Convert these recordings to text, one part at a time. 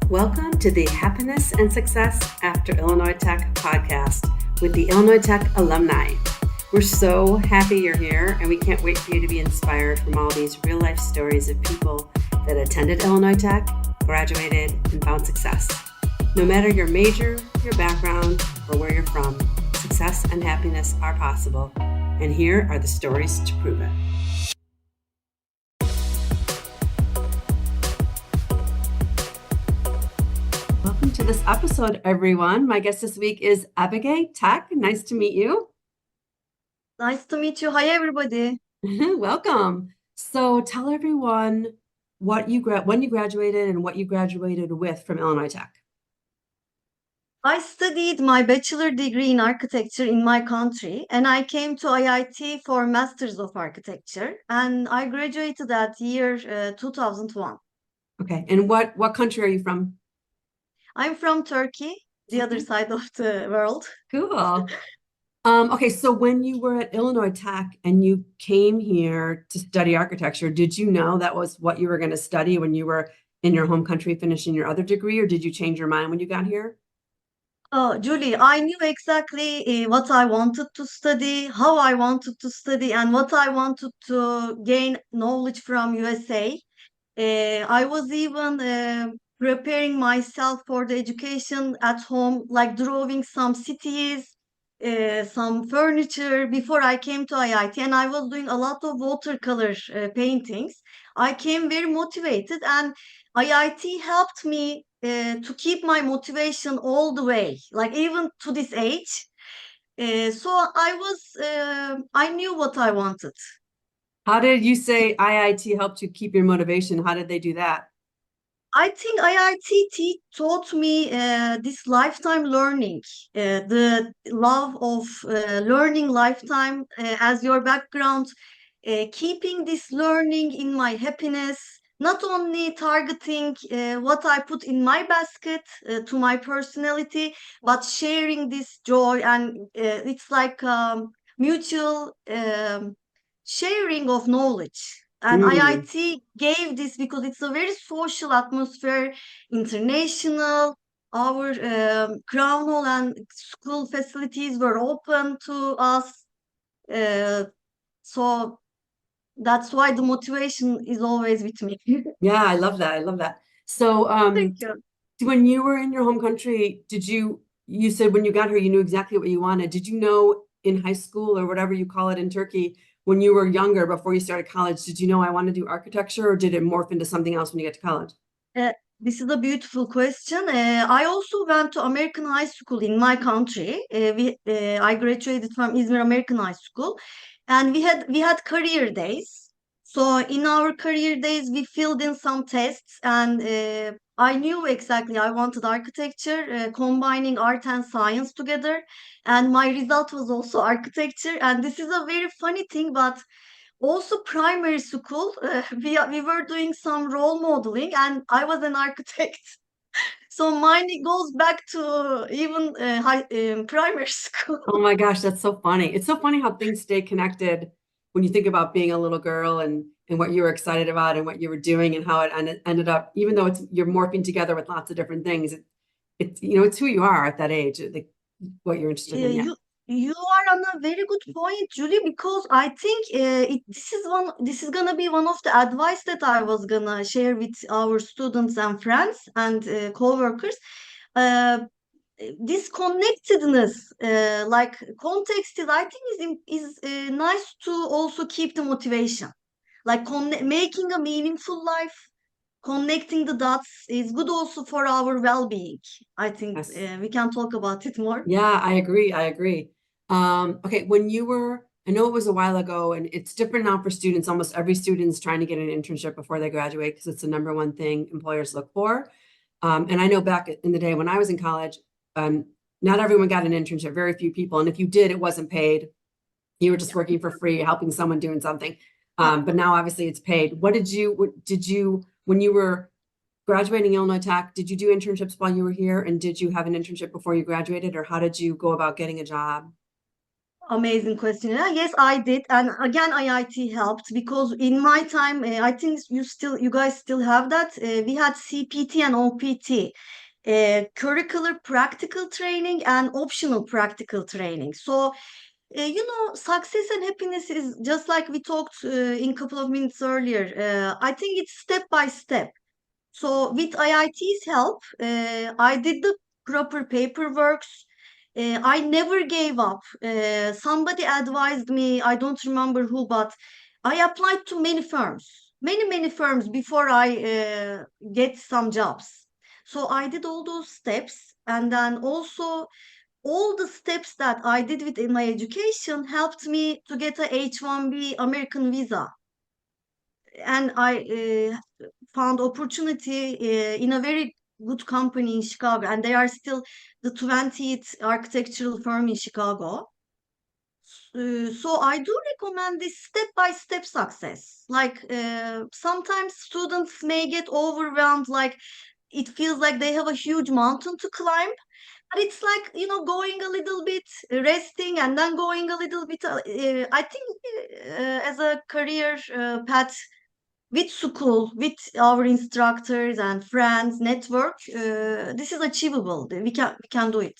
Welcome to the Happiness and Success After Illinois Tech podcast with the Illinois Tech Alumni. We're so happy you're here, and we can't wait for you to be inspired from all these real-life stories of people that attended Illinois Tech, graduated, and found success. No matter your major, your background, or where you're from, success and happiness are possible, and here are the stories to prove it. Welcome to this episode, everyone. My guest this week is Aybige Tek. Nice to meet you. Nice to meet you. Hi, everybody. Welcome. So tell everyone when you graduated and what you graduated with from Illinois Tech. I studied my bachelor degree in architecture in my country, and I came to IIT for Masters of Architecture, and I graduated that year 2001. Okay. And what country are you from? I'm from Turkey, the other side of the world. Cool. Okay, so when you were at Illinois Tech and you came here to study architecture, did you know that was what you were going to study when you were in your home country finishing your other degree, or did you change your mind when you got here? Oh, Julie, I knew exactly what I wanted to study, how I wanted to study, and what I wanted to gain knowledge from USA. I was even preparing myself for the education at home, like drawing some cities, some furniture before I came to IIT, and I was doing a lot of watercolor paintings. I came very motivated, and IIT helped me to keep my motivation all the way, like even to this age. So I knew what I wanted. How did you say IIT helped you keep your motivation? How did they do that? I think IIT taught me this lifetime learning, the love of learning lifetime as your background, keeping this learning in my happiness, not only targeting what I put in my basket to my personality, but sharing this joy. And it's like mutual sharing of knowledge. And Mm. IIT gave this because it's a very social atmosphere, international. Our crown hall and school facilities were open to us. Uh, so that's why the motivation is always with me. Yeah, I love that. I love that. So, Thank you. when you were in your home country, you said when you got here, you knew exactly what you wanted. Did you know in high school or whatever you call it in Turkey, when you were younger, before you started college, did you know I want to do architecture, or did it morph into something else when you get to college? Uh, this is a beautiful question. I also went to American high school in my country. I graduated from Izmir American High School, and we had career days. So in our career days, we filled in some tests, and I knew exactly I wanted architecture, combining art and science together. And my result was also architecture. And this is a very funny thing, but also primary school, we were doing some role modeling, and I was an architect. So mine goes back to even primary school. Oh my gosh, that's so funny. It's so funny how things stay connected when you think about being a little girl and what you were excited about and what you were doing and how it ended up, even though you're morphing together with lots of different things. It's who you are at that age, what you're interested in. Yeah. You are on a very good point, Julie, because I think this is gonna be one of the advice that I was gonna share with our students and friends and co-workers. Uh, this connectedness, like context is, I think, is nice to also keep the motivation. Like making a meaningful life, connecting the dots is good also for our well-being. I think Yes. we can talk about it more. Yeah, I agree. I agree. Okay, I know it was a while ago, and it's different now for students. Almost every student's trying to get an internship before they graduate because it's the number one thing employers look for. And I know back in the day when I was in college, um, not everyone got an internship, very few people. And if you did, it wasn't paid. You were just working for free, helping someone doing something. But now obviously it's paid. When you were graduating Illinois Tech, did you do internships while you were here? And did you have an internship before you graduated? Or how did you go about getting a job? Amazing question. Yes, I did, and again, IIT helped because in my time, I think you guys still have that. We had CPT and OPT, curricular practical training and optional practical training. So, success and happiness is just like we talked in a couple of minutes earlier. I think it's step by step. So with IIT's help, I did the proper paperwork. I never gave up. Somebody advised me, I don't remember who, but I applied to many firms, many firms before I get some jobs. So I did all those steps, and then also all the steps that I did within my education helped me to get a H-1B American visa. And I found opportunity in a very good company in Chicago, and they are still the 20th architectural firm in Chicago. So I do recommend this step-by-step success. Like sometimes students may get overwhelmed, like it feels like they have a huge mountain to climb. But it's like, going a little bit, resting, and then going a little bit. I think as a career path, with school, with our instructors and friends, network, this is achievable. We can do it.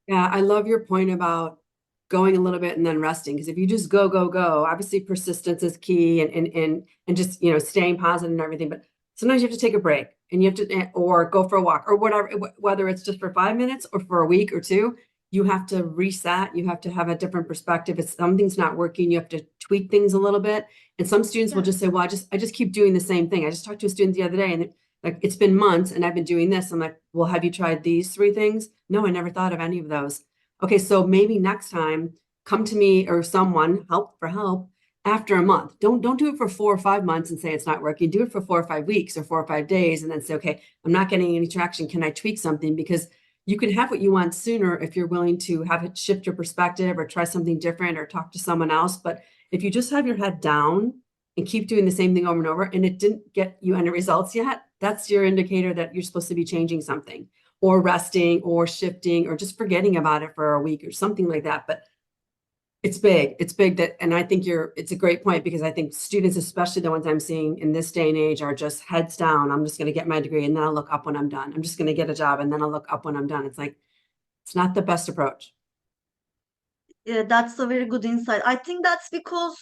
Yeah, I love your point about going a little bit and then resting. Because if you just go, obviously persistence is key and just staying positive and everything. But sometimes you have to take a break and you have to or go for a walk or whatever, whether it's just for 5 minutes or for a week or two, you have to reset. You have to have a different perspective. If something's not working, you have to tweak things a little bit. And some students will Yeah. just say, well, I just keep doing the same thing. I just talked to a student the other day and like it's been months and I've been doing this. I'm like, well, have you tried these three things? No, I never thought of any of those. Okay, so maybe next time come to me or someone help for help after a month. Don't do it for 4 or 5 months and say it's not working. Do it for 4 or 5 weeks or 4 or 5 days and then say, okay, I'm not getting any traction. Can I tweak something? Because you can have what you want sooner if you're willing to have it shift your perspective or try something different or talk to someone else. But if you just have your head down and keep doing the same thing over and over and it didn't get you any results yet, that's your indicator that you're supposed to be changing something or resting or shifting or just forgetting about it for a week or something like that. But it's big. It's big that, and I think it's a great point because I think students, especially the ones I'm seeing in this day and age, are just heads down. I'm just going to get my degree and then I'll look up when I'm done. I'm just going to get a job and then I'll look up when I'm done. It's like, it's not the best approach. That's a very good insight. I think that's because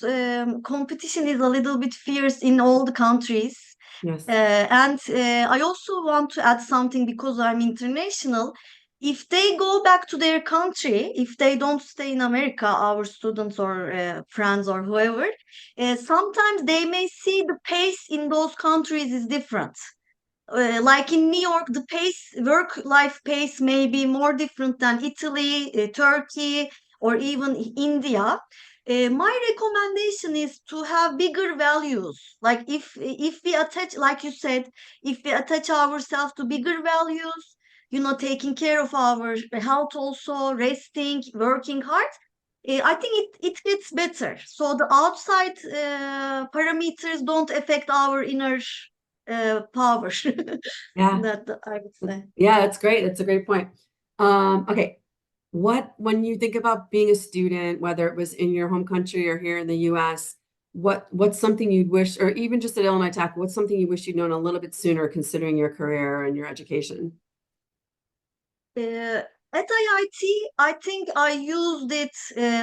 competition is a little bit fierce in all the countries. Yes. And I also want to add something because I'm international. If they go back to their country, if they don't stay in America, our students or friends or whoever, sometimes they may see the pace in those countries is different. Like in New York, the pace, work-life pace may be more different than Italy, Turkey, or even India. My recommendation is to have bigger values. Like if we attach, like you said, if we attach ourselves to bigger values, taking care of our health, also resting, working hard. I think it gets better. So the outside parameters don't affect our inner power. Yeah. That I would say. Yeah, that's great. That's a great point. Okay. When you think about being a student, whether it was in your home country or here in the US, what's something you'd wish, or even just at Illinois Tech, what's something you wish you'd known a little bit sooner considering your career and your education? At IIT, I think I used it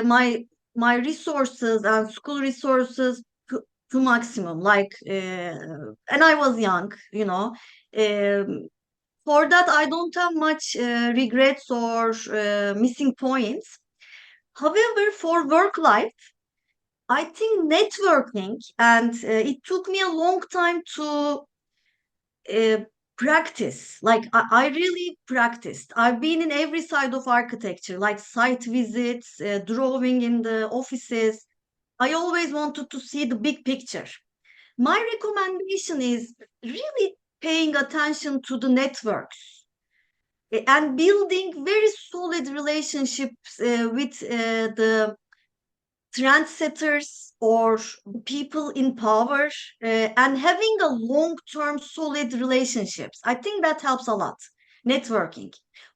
my resources and school resources to maximum. Like, and I was young, Um, for that, I don't have much regrets or missing points. However, for work life, I think networking, and it took me a long time to uh, practice. Like I really practiced. I've been in every side of architecture, like site visits, drawing in the offices. I always wanted to see the big picture. My recommendation is really paying attention to the networks and building very solid relationships with the trendsetters or people in power and having a long-term solid relationships. I think that helps a lot. Networking.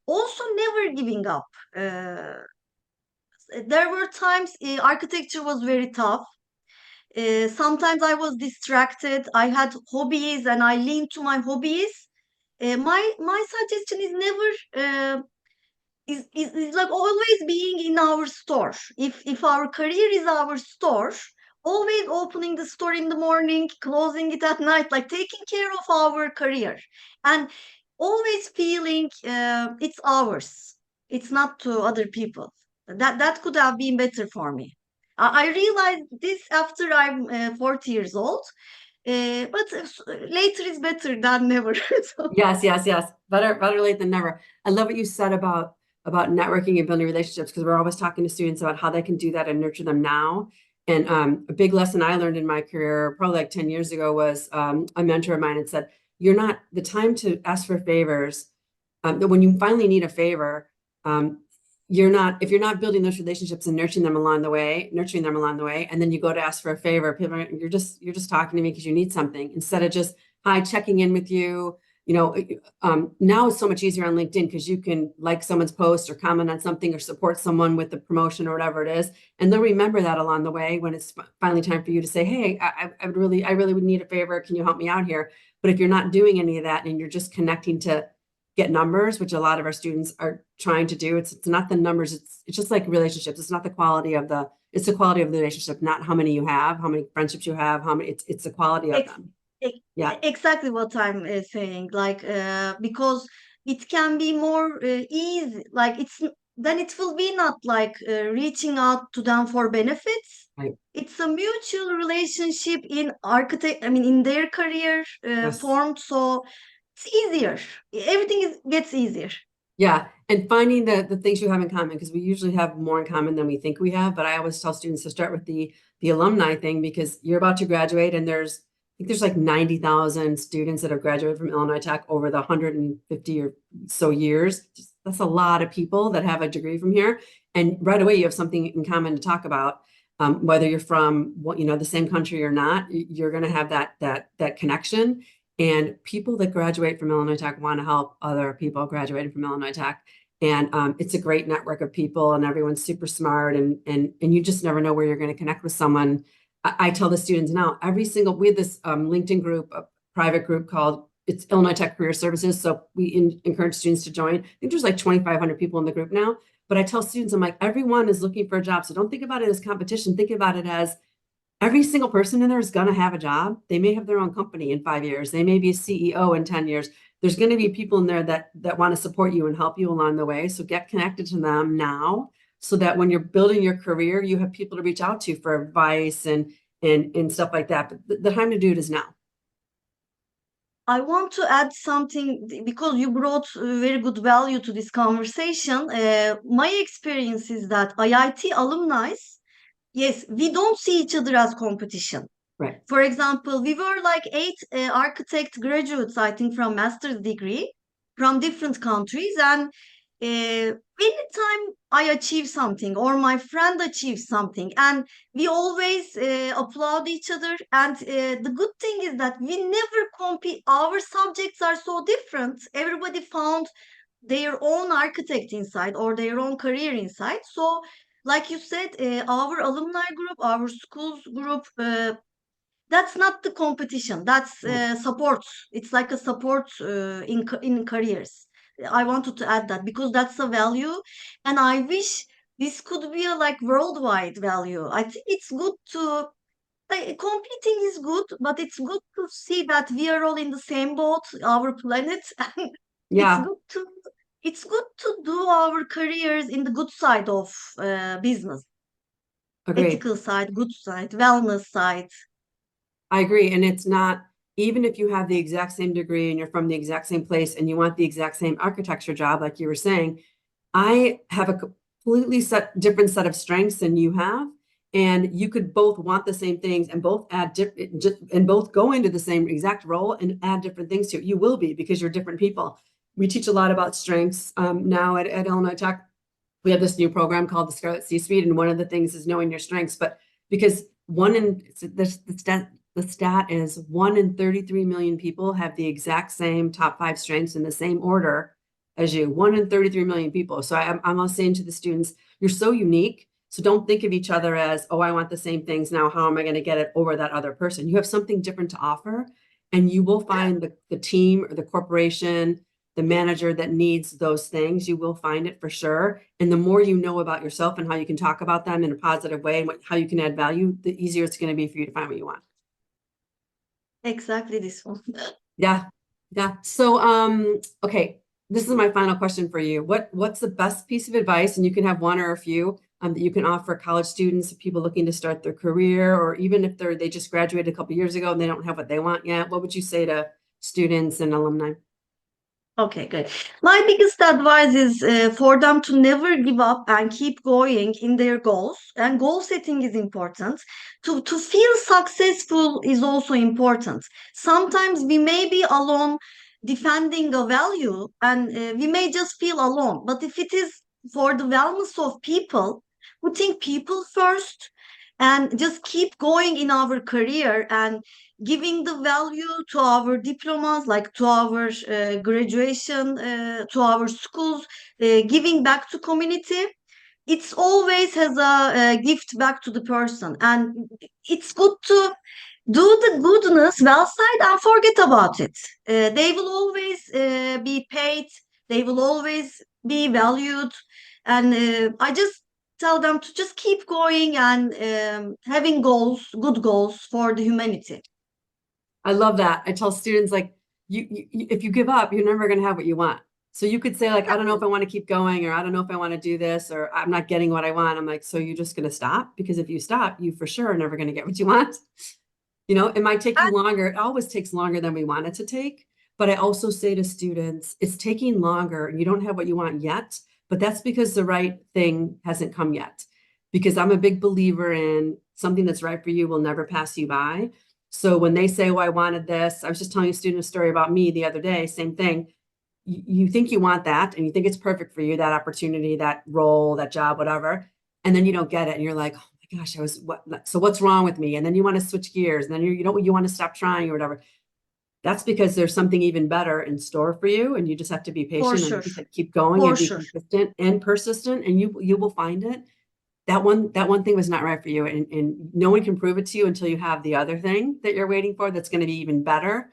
Also, never giving up. Uh, There were times architecture was very tough. Sometimes I was distracted. I had hobbies and I leaned to my hobbies. My suggestion is never is like always being in our store. If our career is our store, always opening the store in the morning, closing it at night, like taking care of our career, and always feeling it's ours. It's not to other people. That could have been better for me. I realized this after I'm 40 years old. But later is better than never. So Yes, yes, yes. Better late than never. I love what you said about networking and building relationships, because we're always talking to students about how they can do that and nurture them now. And a big lesson I learned in my career, probably like 10 years ago, was a mentor of mine had said, you're not the time to ask for favors. When you finally need a favor, um, if you're not building those relationships and nurturing them along the way, and then you go to ask for a favor, people are, you're just talking to me because you need something, instead of just, hi, checking in with you. Now it's so much easier on LinkedIn because you can like someone's post or comment on something or support someone with the promotion or whatever it is. And they'll remember that along the way when it's finally time for you to say, hey, I really would need a favor. Can you help me out here? But if you're not doing any of that and you're just connecting to get numbers, which a lot of our students are trying to do, it's not the numbers. It's just like relationships. It's not the quality of it's the quality of the relationship, not how many you have, how many friendships you have, it's the quality of ex- them. ex- Yeah. exactly what I'm saying. Like because it can be more easy. Like then it will be not like reaching out to them for benefits. Right. It's a mutual relationship in architect. I mean, in their career Yes. formed, so it's easier. Everything gets easier. Yeah, and finding the things you have in common, because we usually have more in common than we think we have. But I always tell students to start with the alumni thing, because you're about to graduate, and I think there's like 90,000 students that have graduated from Illinois Tech over the 150 or so years. That's a lot of people that have a degree from here, and right away you have something in common to talk about. Whether you're from the same country or not, you're going to have that connection. And people that graduate from Illinois Tech want to help other people graduating from Illinois Tech. And it's a great network of people, and everyone's super smart, and you just never know where you're going to connect with someone. I tell the students now, we have this LinkedIn group, a private group called, it's Illinois Tech Career Services. So we encourage students to join. I think there's like 2,500 people in the group now. But I tell students, I'm like, everyone is looking for a job. So don't think about it as competition. Think about it as every single person in there is going to have a job. They may have their own company in 5 years. They may be a CEO in 10 years. There's going to be people in there that want to support you and help you along the way. So get connected to them now, so that when you're building your career, you have people to reach out to for advice and stuff like that. But the time to do it is now. I want to add something because you brought very good value to this conversation. My experience is that IIT alumni, yes, we don't see each other as competition. Right. For example, we were like 8 architect graduates, I think, from master's degree from different countries. And anytime I achieve something or my friend achieves something, and we always applaud each other. And the good thing is that we never compete. Our subjects are so different. Everybody found their own architect inside or their own career inside. So, like you said, our alumni group, our schools group, that's not the competition. That's Right. support. It's like a support in careers. I wanted to add that because that's a value, and I wish this could be a like worldwide value. I think it's good to competing is good, but it's good to see that we are all in the same boat, our planet, and it's Yeah. good to do our careers in the good side of business, Agreed. ethical side, good side, wellness side. I agree. And it's not, even if you have the exact same degree and you're from the exact same place and you want the exact same architecture job, like you were saying, I have a completely different set of strengths than you have. And you could both want the same things and both and both go into the same exact role and add different things to it. You will be, because you're different people. We teach a lot about strengths now at Illinois Tech. We have this new program called the Scarlet C-Suite, and one of the things is knowing your strengths. But because the stat is 1 in 33 million people have the exact same top 5 strengths in the same order as you. 1 in 33 million people. So I'm always saying to the students, you're so unique So don't think of each other as, oh, I want the same things now. How am I going to get it over that other person? You have something different to offer, and you will find the team or the corporation, the manager that needs those things. You will find it for sure. And the more you know about yourself and how you can talk about them in a positive way and how you can add value, the easier it's going to be for you to find what you want. Exactly this one. Yeah. Yeah. So, okay, this is my final question for you. What's the best piece of advice, and you can have one or a few, that you can offer college students, people looking to start their career, or even if they just graduated a couple years ago and they don't have what they want yet? What would you say to students and alumni? Okay, good. My biggest advice is for them to never give up and keep going in their goals. And goal setting is important. To feel successful is also important. Sometimes we may be alone defending a value, and we may just feel alone. But if it is for the wellness of people, putting people first and just keep going in our career and giving the value to our diplomas, like to our graduation, to our schools, giving back to community. It's always has a gift back to the person, and it's good to do the goodness well side and forget about it. They will always be paid. They will always be valued, and I just tell them to just keep going and having goals, good goals for the humanity. I love that. I tell students, like, if you give up, you're never going to have what you want. So you could say, like, I don't know if I want to keep going, or I don't know if I want to do this, or I'm not getting what I want. I'm like, so you're just going to stop? Because if you stop, you for sure are never going to get what you want. You know, it might take you longer. It always takes longer than we want it to take. But I also say to students, it's taking longer and you don't have what you want yet, but that's because the right thing hasn't come yet. Because I'm a big believer in something that's right for you will never pass you by. So when they say, oh, I wanted this, I was just telling a student a story about me the other day, same thing. You think you want that and you think it's perfect for you, that opportunity, that role, that job, whatever. And then you don't get it. And you're like, oh my gosh, so what's wrong with me? And then you want to switch gears, and then you want to stop trying or whatever. That's because there's something even better in store for you. And you just have to be For patient sure, and keep going for and be sure. consistent and persistent, and you will find it. That one thing was not right for you, and no one can prove it to you until you have the other thing that you're waiting for that's going to be even better.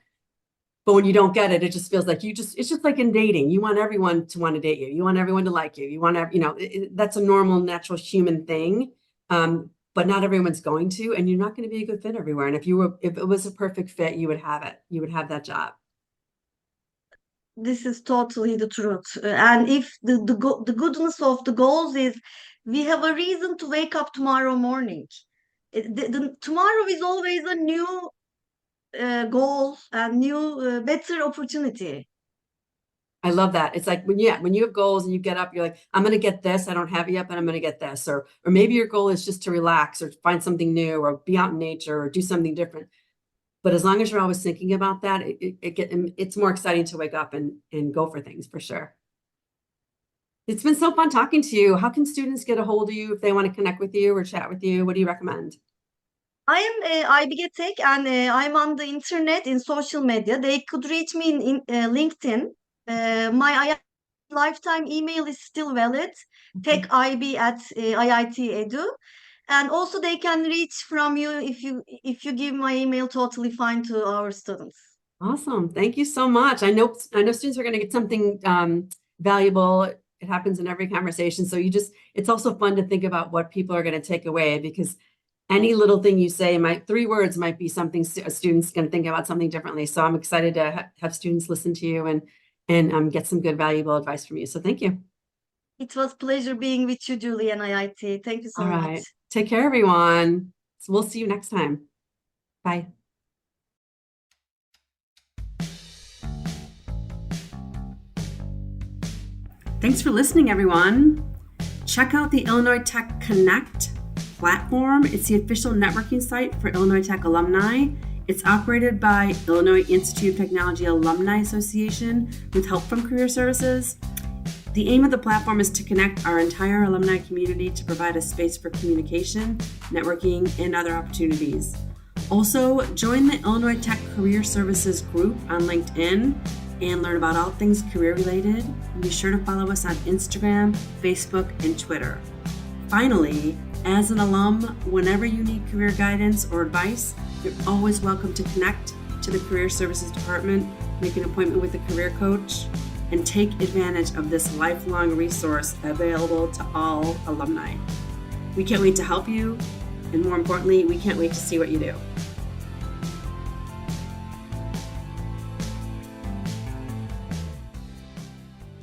But when you don't get it, it just feels like it's just like in dating. You want everyone to want to date you. You want everyone to like you. You want to, that's a normal, natural human thing. But not everyone's going to, and you're not going to be a good fit everywhere. And if it was a perfect fit, you would have it. You would have that job. This is totally the truth. And if the goodness of the goals is we have a reason to wake up tomorrow morning. Tomorrow is always a new goal and new better opportunity. I love that. It's like when you have goals and you get up, you're like, I'm going to get this. I don't have it yet, but I'm going to get this. Or maybe your goal is just to relax or find something new or be out in nature or do something different. But as long as you're always thinking about that, it's more exciting to wake up and go for things for sure. It's been so fun talking to you. How can students get a hold of you if they want to connect with you or chat with you? What do you recommend? I am Aybige Tek, and I'm on the internet in social media. They could reach me in LinkedIn. My lifetime email is still valid, techib@iit.edu. And also they can reach from you if you give my email, totally fine to our students. Awesome. Thank you so much. I know students are going to get something valuable. It happens in every conversation. So it's also fun to think about what people are going to take away, because any little thing you say, 3 words might be something a student's going to think about something differently. So I'm excited to have students listen to you and get some good, valuable advice from you. So thank you. It was a pleasure being with you, Julie, and IIT. Thank you All so much. right. Take care, everyone. So we'll see you next time. Bye. Thanks for listening, everyone. Check out the Illinois Tech Connect platform. It's the official networking site for Illinois Tech alumni. It's operated by Illinois Institute of Technology Alumni Association with help from Career Services. The aim of the platform is to connect our entire alumni community to provide a space for communication, networking, and other opportunities. Also, join the Illinois Tech Career Services group on LinkedIn and learn about all things career related. And be sure to follow us on Instagram, Facebook, and Twitter. Finally, as an alum, whenever you need career guidance or advice, you're always welcome to connect to the Career Services Department, make an appointment with a career coach, and take advantage of this lifelong resource available to all alumni. We can't wait to help you, and more importantly, we can't wait to see what you do.